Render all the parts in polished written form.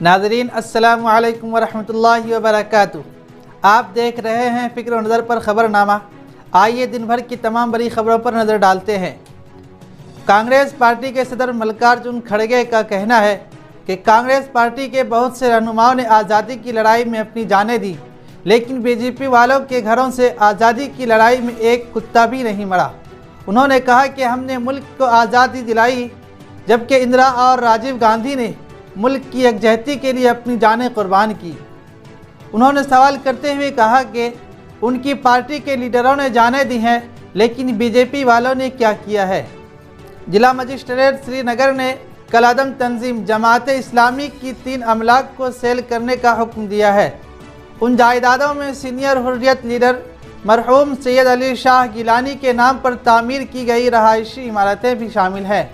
नाज़रीन अस्सलामु अलैकुम वरहमतुल्लाहि वबरकातुहू। आप देख रहे हैं फ़िक्र नज़र पर ख़बरनामा। आइए दिन भर की तमाम बड़ी खबरों पर नज़र डालते हैं। कांग्रेस पार्टी के सदर मल्लिकार्जुन खड़गे का कहना है कि कांग्रेस पार्टी के बहुत से रहनुमाओं ने आज़ादी की लड़ाई में अपनी जानें दी, लेकिन बीजेपी वालों के घरों से आज़ादी की लड़ाई में एक कुत्ता भी नहीं मरा। उन्होंने कहा कि हमने मुल्क को आज़ादी दिलाई, जबकि इंदिरा और राजीव गांधी ने मुल्क की यकजहती के लिए अपनी जानें कुर्बान की। उन्होंने सवाल करते हुए कहा कि उनकी पार्टी के लीडरों ने जानें दी हैं, लेकिन बीजेपी वालों ने क्या किया है। जिला मजिस्ट्रेट श्रीनगर ने कलादम तंजीम जमात इस्लामी की 3 अमलाक को सेल करने का हुक्म दिया है। उन जायदादों में सीनियर हुर्रियत लीडर मरहूम सैयद अली शाह गिलानी के नाम पर तामीर की गई रहायशी इमारतें भी शामिल हैं।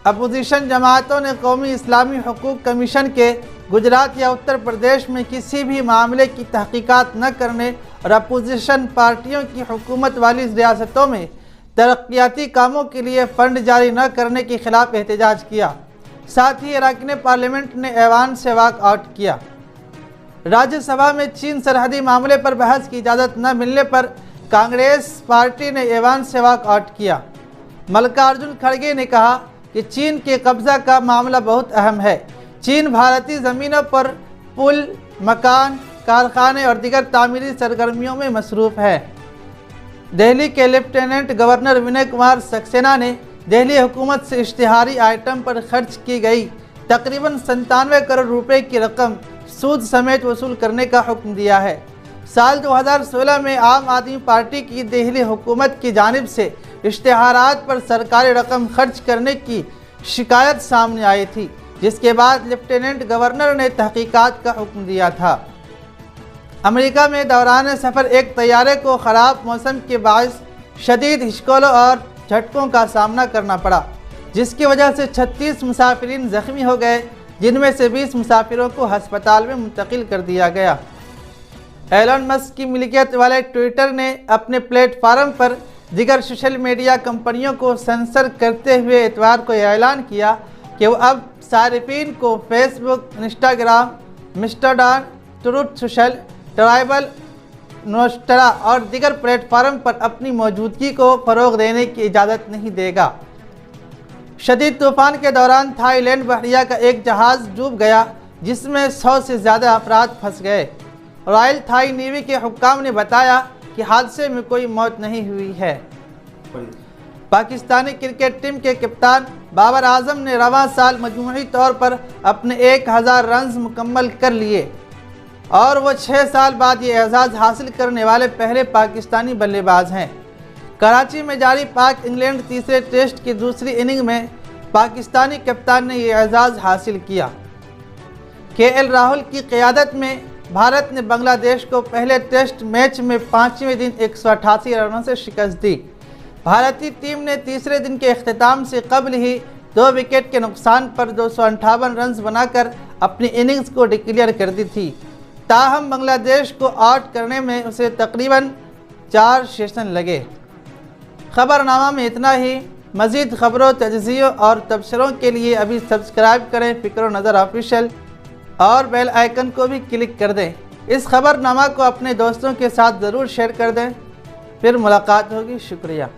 अपोजिशन जमातों ने कौमी इस्लामी हुकूक कमीशन के गुजरात या उत्तर प्रदेश में किसी भी मामले की तहकीकात न करने और अपोजिशन पार्टियों की हुकूमत वाली रियासतों में तरक्याती कामों के लिए फ़ंड जारी न करने के खिलाफ एहतजाज किया। साथ ही अरकान पार्लियामेंट ने ऐवान से वॉक आउट किया। राज्यसभा में चीन सरहदी मामले पर बहस की इजाज़त न मिलने पर कांग्रेस पार्टी ने ऐवान से वॉक आउट किया। मल्लिकार्जुन खड़गे ने कहा कि चीन के कब्ज़ा का मामला बहुत अहम है। चीन भारतीय ज़मीनों पर पुल, मकान, कारखाने और दीगर तामीरी सरगर्मियों में मसरूफ़ है। दिल्ली के लेफ्टिनेंट गवर्नर विनय कुमार सक्सेना ने दिल्ली हुकूमत से इश्तिहारी आइटम पर खर्च की गई तकरीबन 97 करोड़ रुपए की रकम सूद समेत वसूल करने का हुक्म दिया है। साल 2016 में आम आदमी पार्टी की दिल्ली हुकूमत की जानिब से इश्तिहारात पर सरकारी रकम खर्च करने की शिकायत सामने आई थी, जिसके बाद लेफ्टिनेंट गवर्नर ने तहकीकात का हुक्म दिया था। अमेरिका में दौरान सफ़र एक तैयारे को ख़राब मौसम के बायस शदीद हिचकोलों और झटकों का सामना करना पड़ा, जिसकी वजह से 36 मुसाफिरीन ज़ख्मी हो गए, जिनमें से 20 मुसाफिरों को हस्पताल में मुंतकिल कर दिया गया। एलन मस्क की मिल्कियत वाले ट्विटर ने अपने प्लेटफार्म पर दीगर सोशल मीडिया कंपनियों को सेंसर करते हुए इतवार को ऐलान किया कि वो अब सारिफीन को Facebook, Instagram, Mastodon, Truth Social, Tribel, Nostr और दीगर प्लेटफार्म पर अपनी मौजूदगी को फ़रोग़ देने की इजाज़त नहीं देगा। शदीद तूफ़ान के दौरान थाईलैंड बहरिया का एक जहाज़ डूब गया, जिसमें 100 से ज़्यादा अफराद फंस गए। रॉयल थाई नेवी के हुक्काम ने बताया कि हादसे में कोई मौत नहीं हुई है। पाकिस्तानी क्रिकेट टीम के कप्तान बाबर आजम ने रवां साल मजमूई तौर पर अपने 1000 रन मुकम्मल कर लिए और वो 6 साल बाद ये एजाज़ हासिल करने वाले पहले पाकिस्तानी बल्लेबाज हैं। कराची में जारी पाक इंग्लैंड तीसरे टेस्ट की दूसरी इनिंग में पाकिस्तानी कप्तान ने यह एजाज़ हासिल किया। KL राहुल की क़यादत में भारत ने बांग्लादेश को पहले टेस्ट मैच में 5वें दिन 188 रनों से शिकस्त दी। भारतीय टीम ने तीसरे दिन के अख्तिताम से कबल ही 2 विकेट के नुकसान पर 258 रन बनाकर अपनी इनिंग्स को डिक्लेयर कर दी थी। ताहम बांग्लादेश को आउट करने में उसे तकरीबन 4 सेशन लगे। ख़बरनामा में इतना ही। मज़ीद ख़बरों, तजज़ियों और तबसरों के लिए अभी सब्सक्राइब करें फ़िक्र नज़र ऑफिशियल और बेल आइकन को भी क्लिक कर दें। इस ख़बरनामा को अपने दोस्तों के साथ ज़रूर शेयर कर दें। फिर मुलाकात होगी। शुक्रिया।